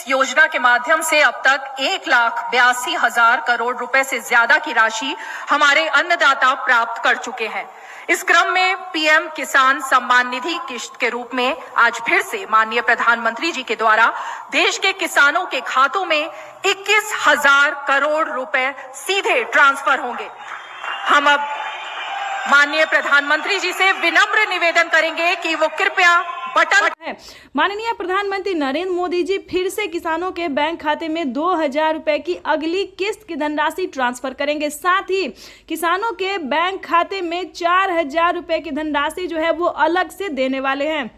इस योजना के माध्यम से अब तक 1,82,000 करोड़ रुपए से ज्यादा की राशि हमारे अन्नदाता प्राप्त कर चुके हैं। इस क्रम में पीएम किसान सम्मान निधि किश्त के रूप में आज फिर से माननीय प्रधानमंत्री जी के द्वारा देश के किसानों के खातों में 21,000 करोड़ रुपए सीधे ट्रांसफर होंगे। हम अब माननीय प्रधानमंत्री जी से विनम्र निवेदन करेंगे कि वो कृपया बटन है। माननीय प्रधानमंत्री नरेंद्र मोदी जी फिर से किसानों के बैंक खाते में 2,000 रुपए की अगली किस्त की धनराशि ट्रांसफर करेंगे। साथ ही किसानों के बैंक खाते में 4,000 रुपए की धनराशि जो है वो अलग से देने वाले हैं।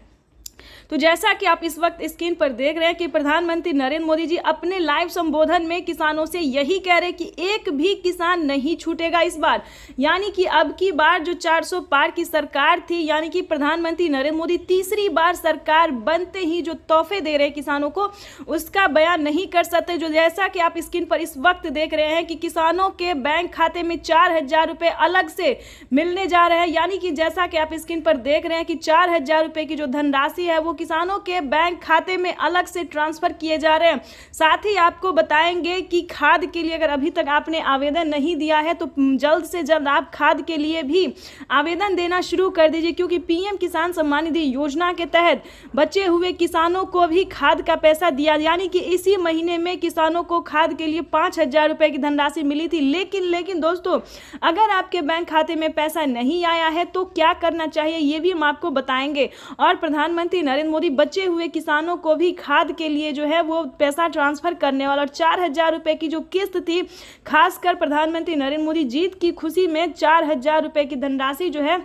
तो जैसा कि आप इस वक्त स्क्रीन पर देख रहे हैं कि प्रधानमंत्री नरेंद्र मोदी जी अपने लाइव संबोधन में किसानों से यही कह रहे हैं कि एक भी किसान नहीं छूटेगा इस बार। यानी कि अब की बार जो 400 पार की सरकार थी, यानी कि प्रधानमंत्री नरेंद्र मोदी तीसरी बार सरकार बनते ही जो तोहफे दे रहे हैं किसानों को, उसका बयान नहीं कर सकते। जो जैसा कि आप स्क्रीन पर इस वक्त देख रहे हैं कि किसानों के बैंक खाते में 4,000 रुपये अलग से मिलने जा रहे हैं। यानी कि जैसा कि आप स्क्रीन पर देख रहे हैं कि 4,000 रुपये की जो धनराशि है वो किसानों के बैंक खाते में अलग से ट्रांसफर किए जा रहे हैं। साथ ही आपको बताएंगे कि खाद के लिए अगर अभी तक आपने आवेदन नहीं दिया है तो जल्द से जल्द आप खाद के लिए भी आवेदन देना शुरू कर दीजिए, क्योंकि पीएम किसान सम्मान निधि योजना के तहत बचे हुए किसानों को भी खाद का पैसा दिया। यानी कि इसी महीने में किसानों को खाद के लिए 5,000 रुपये की धनराशि मिली थी। लेकिन दोस्तों, अगर आपके बैंक खाते में पैसा नहीं आया है तो क्या करना चाहिए ये भी हम आपको बताएंगे। और प्रधानमंत्री नरेंद्र मोदी बचे हुए किसानों को भी खाद के लिए जो है वो पैसा ट्रांसफर करने वाला। और 4,000 रुपए की जो किस्त थी, खासकर प्रधानमंत्री नरेंद्र मोदी जीत की खुशी में 4,000 रुपए की धनराशि जो है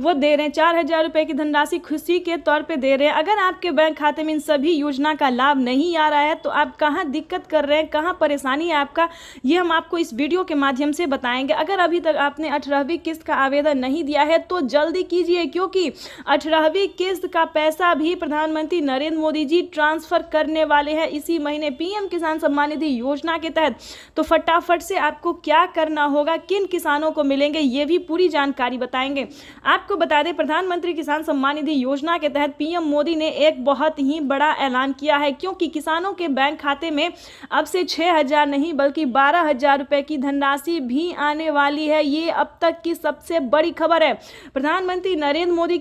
वो दे रहे हैं। 4,000 रुपए की धनराशि खुशी के तौर पे दे रहे हैं। अगर आपके बैंक खाते में इन सभी योजना का लाभ नहीं आ रहा है तो आप कहां दिक्कत कर रहे हैं, कहां परेशानी है आपका, ये हम आपको इस वीडियो के माध्यम से बताएंगे। अगर अभी तक आपने 18वीं किस्त का आवेदन नहीं दिया है तो जल्दी कीजिए, क्योंकि 18वीं किस्त का पैसा भी प्रधानमंत्री नरेंद्र मोदी जी ट्रांसफर करने वाले हैं इसी महीने पीएम किसान सम्मान निधि योजना के तहत। तो फटाफट से आपको क्या करना होगा, किन किसानों को मिलेंगे, ये भी पूरी जानकारी बताएंगे। आपको बता दें, प्रधानमंत्री किसान सम्मान निधि योजना के तहत पीएम मोदी ने एक बहुत ही बड़ा ऐलान किया है, क्योंकि किसानों के बैंक खाते में अब से 6,000 नहीं बल्कि 12,000 रुपए की धनराशि भी आने वाली है। ये अब तक की सबसे बड़ी खबर है। प्रधानमंत्री नरेंद्र मोदी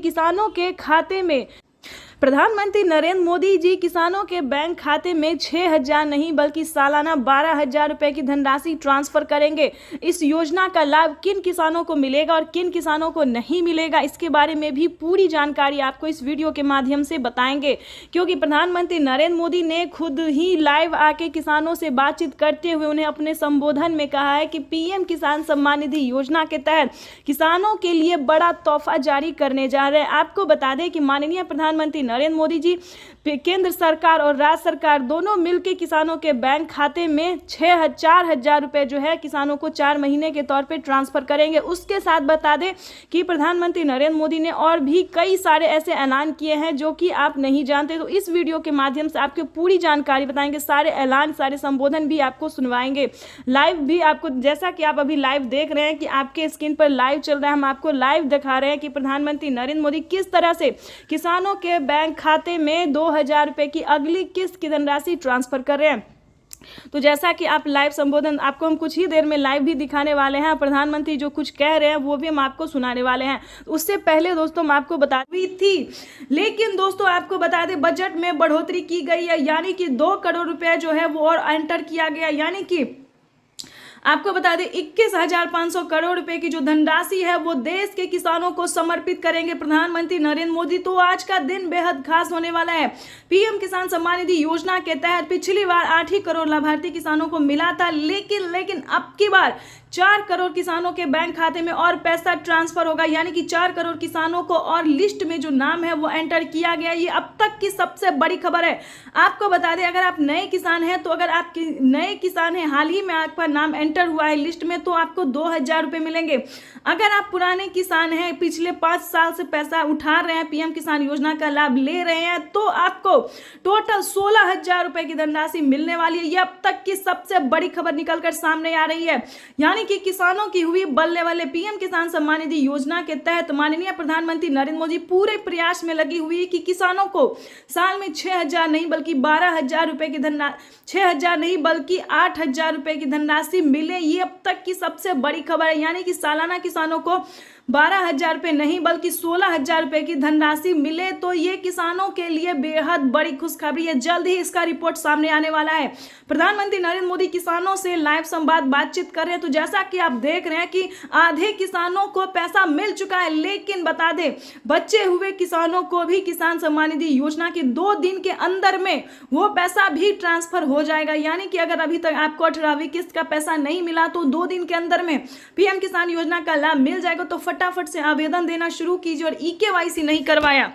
जी किसानों के बैंक खाते में 6,000 नहीं बल्कि सालाना 12,000 रुपए की धनराशि ट्रांसफर करेंगे। इस योजना का लाभ किन किसानों को मिलेगा और किन किसानों को नहीं मिलेगा, इसके बारे में भी पूरी जानकारी आपको इस वीडियो के माध्यम से बताएंगे, क्योंकि प्रधानमंत्री नरेंद्र मोदी ने खुद ही लाइव आके किसानों से बातचीत करते हुए उन्हें अपने संबोधन में कहा है कि पीएम किसान सम्मान निधि योजना के तहत किसानों के लिए बड़ा तोहफा जारी करने जा रहे हैं। आपको बता दें कि माननीय प्रधानमंत्री नरेंद्र मोदी जी केंद्र सरकार और राज्य सरकार दोनों मिलकर किसानों के बैंक खाते में 4,000 रुपए जो है किसानों को 4 महीने के तौर पे ट्रांसफर करेंगे। उसके साथ बता दें कि प्रधानमंत्री नरेंद्र मोदी ने और भी कई सारे ऐसे ऐलान किए हैं जो कि आप नहीं जानते। तो इस वीडियो के माध्यम से आपको पूरी जानकारी बताएंगे, सारे ऐलान, सारे संबोधन भी आपको सुनवाएंगे, लाइव भी आपको, जैसा कि आप अभी लाइव देख रहे हैं कि आपके स्क्रीन पर लाइव चल रहा है, हम आपको लाइव दिखा रहे हैं कि प्रधानमंत्री नरेंद्र मोदी किस तरह से किसानों के बैंक खाते में 2,000 रुपए की अगली किस्त की धनराशि ट्रांसफर कर रहे हैं। तो जैसा कि आप लाइव संबोधन आपको हम कुछ ही देर में लाइव भी दिखाने वाले हैं, प्रधानमंत्री जो कुछ कह रहे हैं वो भी हम आपको सुनाने वाले हैं। उससे पहले दोस्तों हम आपको बता दी थी, लेकिन दोस्तों आपको बता दें बजट में बढ़ोतरी की गई है, यानी कि 2 करोड़ रुपए जो है वो और एंटर किया गया। यानी कि आपको बता दें 21,500 करोड़ रुपए की जो धनराशि है वो देश के किसानों को समर्पित करेंगे प्रधानमंत्री नरेंद्र मोदी। तो आज का दिन बेहद खास होने वाला है। पीएम किसान सम्मान निधि योजना के तहत पिछली बार 8 ही करोड़ लाभार्थी किसानों को मिला था, लेकिन अब की बार 4 करोड़ किसानों के बैंक खाते में और पैसा ट्रांसफर होगा। यानी कि 4 करोड़ किसानों को और लिस्ट में जो नाम है वो एंटर किया गया। ये अब तक की सबसे बड़ी खबर है। आपको बता दें, अगर आप नए किसान हैं तो अगर आप नए किसान हैं, हाल ही में आपका नाम एंटर हुआ है लिस्ट में तो आपको 2,000 रुपये मिलेंगे। अगर आप पुराने किसान हैं, पिछले 5 साल से पैसा उठा रहे हैं, पीएम किसान योजना का लाभ ले रहे हैं, तो आपको टोटल 16,000 रुपये की धनराशि मिलने वाली है। ये अब तक की सबसे बड़ी खबर निकलकर सामने आ रही है। यानी कि किसानों की हुई बल्ले वाले पीएम किसान सम्मान निधि योजना के तहत माननीय प्रधानमंत्री नरेंद्र मोदी पूरे प्रयास में लगी हुई है कि किसानों को साल में 6,000 नहीं बल्कि 12,000 रुपए की धनराशि, 6,000 नहीं बल्कि 8,000 रुपए की धनराशि मिले। ये अब तक की सबसे बड़ी खबर है। यानी कि सालाना किसानों को 12,000 रुपये नहीं बल्कि 16,000 रुपये की धनराशि मिले, तो ये किसानों के लिए बेहद बड़ी खुशखबरी है। जल्द ही इसका रिपोर्ट सामने आने वाला है। प्रधानमंत्री नरेंद्र मोदी किसानों से लाइव संवाद बातचीत कर रहे हैं। तो जैसा कि आप देख रहे हैं कि आधे किसानों को पैसा मिल चुका है, लेकिन बता दें बचे हुए किसानों को भी किसान सम्मान निधि योजना के 2 दिन के अंदर में वो पैसा भी ट्रांसफर हो जाएगा। यानी कि अगर अभी तक आपको 18वीं किस्त का पैसा नहीं मिला तो 2 दिन के अंदर में पीएम किसान योजना का लाभ मिल जाएगा। तो फटाफट से आवेदन देना शुरू कीजिए। और ई-केवाईसी नहीं करवाया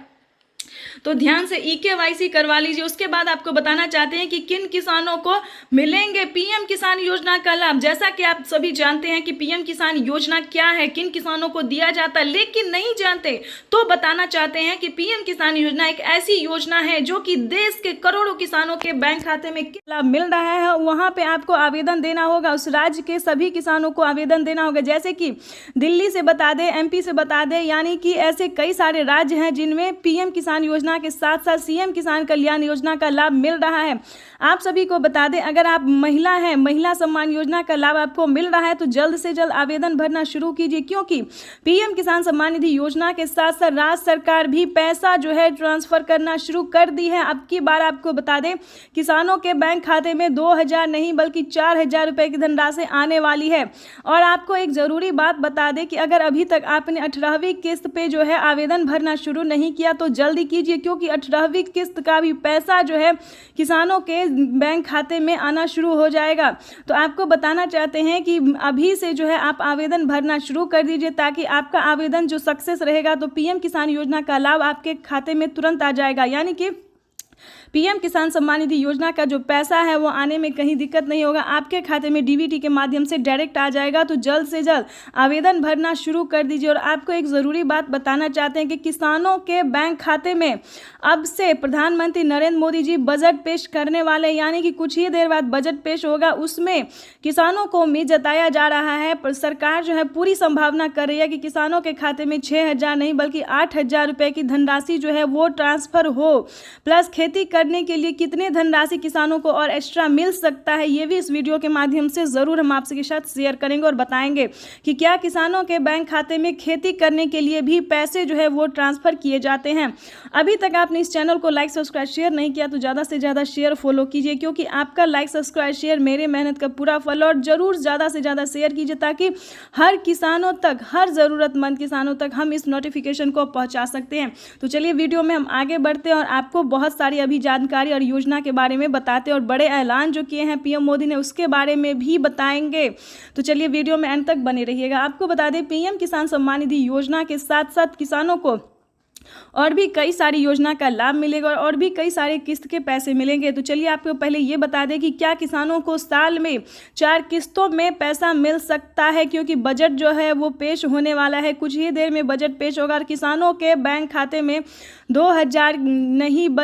तो ध्यान से ई-केवाईसी करवा लीजिए। उसके बाद आपको बताना चाहते हैं कि किन किसानों को मिलेंगे पीएम किसान योजना का लाभ। जैसा कि आप सभी जानते हैं कि पीएम किसान योजना क्या है, किन किसानों को दिया जाता है, लेकिन नहीं जानते तो बताना चाहते हैं कि पीएम किसान योजना एक ऐसी योजना है जो कि देश के करोड़ों किसानों के बैंक खाते में लाभ मिल रहा है। वहां पे आपको आवेदन देना होगा। उस राज्य के सभी किसानों को आवेदन देना होगा। जैसे कि दिल्ली से बता दें, एमपी से बता दें, यानी कि ऐसे कई सारे राज्य हैं जिनमें पीएम किसान योजना के साथ साथ सीएम किसान कल्याण योजना का लाभ मिल रहा है। आप सभी को बता दें, अगर आप महिला हैं, महिला सम्मान योजना का लाभ आपको मिल रहा है तो जल्द से जल्द आवेदन भरना शुरू कीजिए, क्योंकि पीएम किसान सम्मान निधि योजना के साथ साथ राज्य सरकार भी पैसा जो है ट्रांसफर करना शुरू कर दी है। अब की बार आपको बता दें किसानों के बैंक खाते में 2,000 नहीं बल्कि 4,000 रुपए की धनराशि आने वाली है। और आपको एक जरूरी बात बता दें कि अगर अभी तक आपने 18वीं किस्त पे जो है आवेदन भरना शुरू नहीं किया तो जल्दी कीजिए, क्योंकि 18वीं किस्त का भी पैसा जो है किसानों के बैंक खाते में आना शुरू हो जाएगा। तो आपको बताना चाहते हैं कि अभी से जो है आप आवेदन भरना शुरू कर दीजिए, ताकि आपका आवेदन जो सक्सेस रहेगा तो पीएम किसान योजना का लाभ आपके खाते में तुरंत आ जाएगा। यानी कि पीएम किसान सम्मान निधि योजना का जो पैसा है वो आने में कहीं दिक्कत नहीं होगा, आपके खाते में डीबीटी के माध्यम से डायरेक्ट आ जाएगा। तो जल्द से जल्द आवेदन भरना शुरू कर दीजिए। और आपको एक ज़रूरी बात बताना चाहते हैं कि किसानों के बैंक खाते में अब से प्रधानमंत्री नरेंद्र मोदी जी बजट पेश करने वाले, यानी कि कुछ ही देर बाद बजट पेश होगा। उसमें किसानों को उम्मीद जताया जा रहा है, पर सरकार जो है पूरी संभावना कर रही है कि किसानों के खाते में 6,000 नहीं बल्कि 8,000 रुपये की धनराशि जो है वो ट्रांसफर हो। प्लस खेती करने के लिए कितने धनराशि किसानों को और एक्स्ट्रा मिल सकता है, ये भी इस वीडियो के माध्यम से ज़रूर हम आपके साथ शेयर करेंगे और बताएंगे कि क्या किसानों के बैंक खाते में खेती करने के लिए भी पैसे जो है वो ट्रांसफ़र किए जाते हैं। अभी तक आपने इस चैनल को लाइक सब्सक्राइब शेयर नहीं किया तो ज़्यादा से ज़्यादा शेयर फॉलो कीजिए, क्योंकि आपका लाइक सब्सक्राइब शेयर मेरे मेहनत का पूरा फल। और ज़रूर ज़्यादा से ज़्यादा शेयर कीजिए ताकि हर किसानों तक, हर ज़रूरतमंद किसानों तक हम इस नोटिफिकेशन को पहुँचा सकते हैं। तो चलिए वीडियो में हम आगे बढ़ते हैं और आपको बहुत सारी अभी जानकारी और योजना के बारे में बताते हैं और बड़े ऐलान जो किए हैं पीएम मोदी ने उसके बारे में भी बताएंगे। तो चलिए वीडियो में अंत तक बने रहिएगा। आपको बता दें पीएम किसान सम्मान निधि योजना के साथ साथ किसानों को और भी कई सारी योजना का लाभ मिलेगा और भी कई सारे किस्त के पैसे मिलेंगे। तो चलिए आपको पहले ये बता दें कि क्या किसानों को साल में 4 किस्तों में पैसा मिल सकता है, क्योंकि बजट जो है वो पेश होने वाला है। कुछ ही देर में बजट पेश होगा और किसानों के बैंक खाते में 2,000 नहीं बल्कि